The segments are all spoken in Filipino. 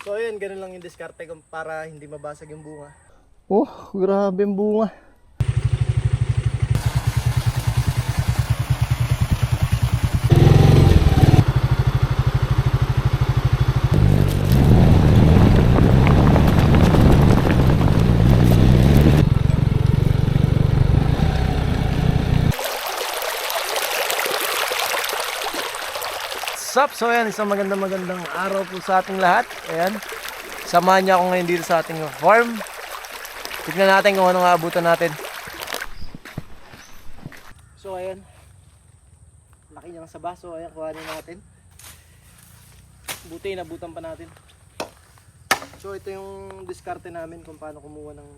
So ayun, ganun lang yung diskarte ko para hindi mabasag yung bunga. Oh, grabe yung bunga. Sup? So ayan, isang magandang araw po sa ating lahat. Ayan, samahan niya ako ngayon dito sa ating farm. Tignan natin kung anong aabutan natin. So ayan, laki niyang saba. So ayan, kuhanin natin. Buti, nabutan pa natin. So ito yung diskarte namin kung paano kumuha ng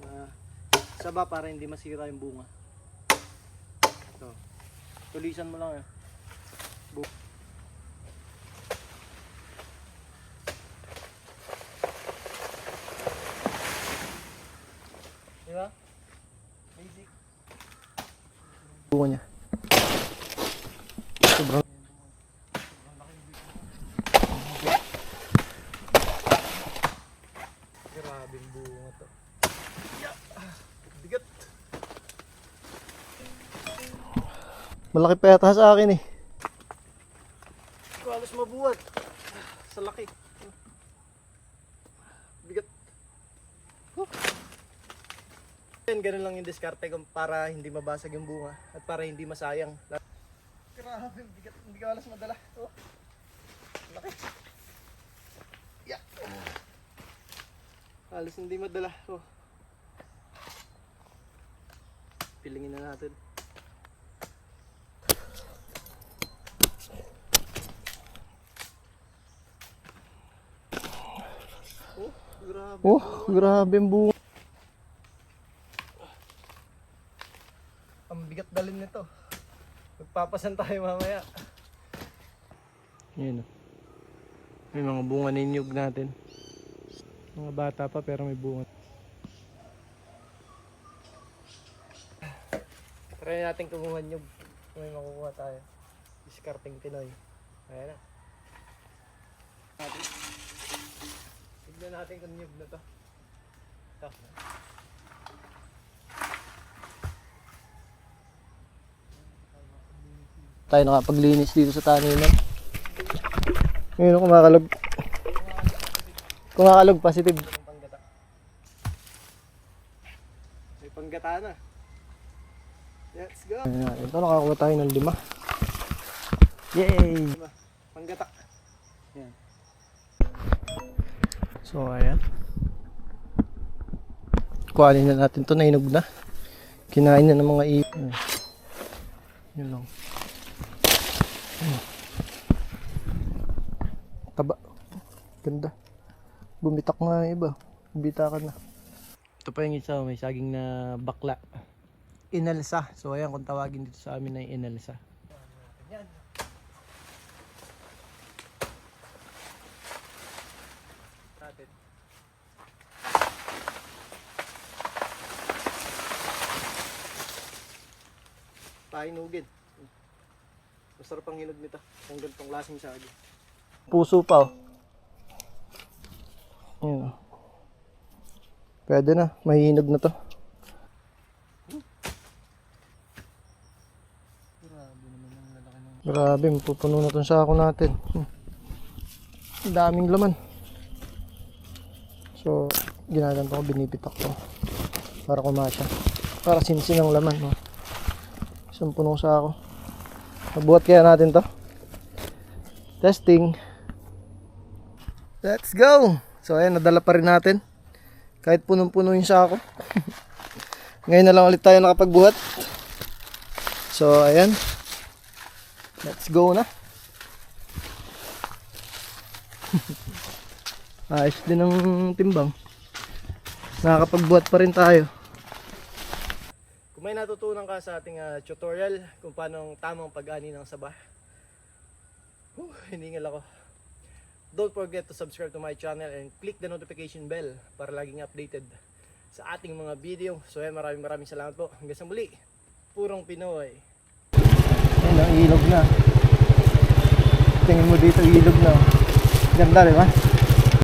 saba para hindi masira yung bunga. So, tulisan mo lang. Diba? Basic. Bunga niya. Sobrang grabing bunga to. Bigat. malaki pa yata sa akin eh. Halos mabuhat. Sa laki. Bigat. Ganun lang yung diskarte ko para hindi mabasag yung bunga at para hindi masayang. Grabe, bigat. Hindi ka halos madala. Oh. Laki. Yeah. Halos hindi madala. Oh. Pilingin na natin. Oh, grabe. Oh, grabe yung bunga. Ang bigat dalhin nito. Magpapasan tayo mamaya. Yan o. May mga bunga na inyog natin. Mga bata pa pero may bunga. Try natin kumuha nyug. Kung may makukuha tayo. Discarding Pinoy. Ayan na. Tignan natin kung nyug na to. Ito. Tayo nakapaglinis dito sa taniman. Ngayon kumakalog. Kumakalog positive. Panggata. May panggata na. Let's go. Ayan, ito nakakuha tayo ng 5. Yay! Panggata. Yan. So ayan. Kuhanin na natin to, nainog na. Kinain na ng mga ipon. Yun lang. Taba. Ganda. Bumitak nga yung iba. Bumitakan na. Ito pa yung isa, may saging na bakla. Inalsa. So ayan, kung tawagin dito sa amin ay inalsa. Yan. Natin. Pahinugin. Masarap ang hinog nito. Kung ganitong klaseng saging. Puso pa oh. Ayan oh. Pwede na, mahihinog na to. Grabe naman ang lalaki ng... Grabe, mapupuno na tong sako natin. Ang daming laman. So, ginaganto ko, binibitak ko. Para kumasya. Para sinsin ang laman. No? Isang punong sako. Nabuhat kaya natin to. Testing. Let's go! So ayan, nadala pa rin natin. Kahit punong-puno yung sako. Ngayon na lang ulit tayo nakapagbuhat. So ayan. Let's go na. Ayos din ang timbang. Nakakapagbuhat pa rin tayo. Kung may natutunan ka sa ating tutorial kung paano ang tamang pag-ani ng saba, hiningal ako. Don't forget to subscribe to my channel and click the notification bell para laging updated sa ating mga video. So yan, maraming salamat po. Hanggang sa muli, purong Pinoy. Ayan, ang ilog na. Tingin mo dito, ilog na. Ganda, di ba?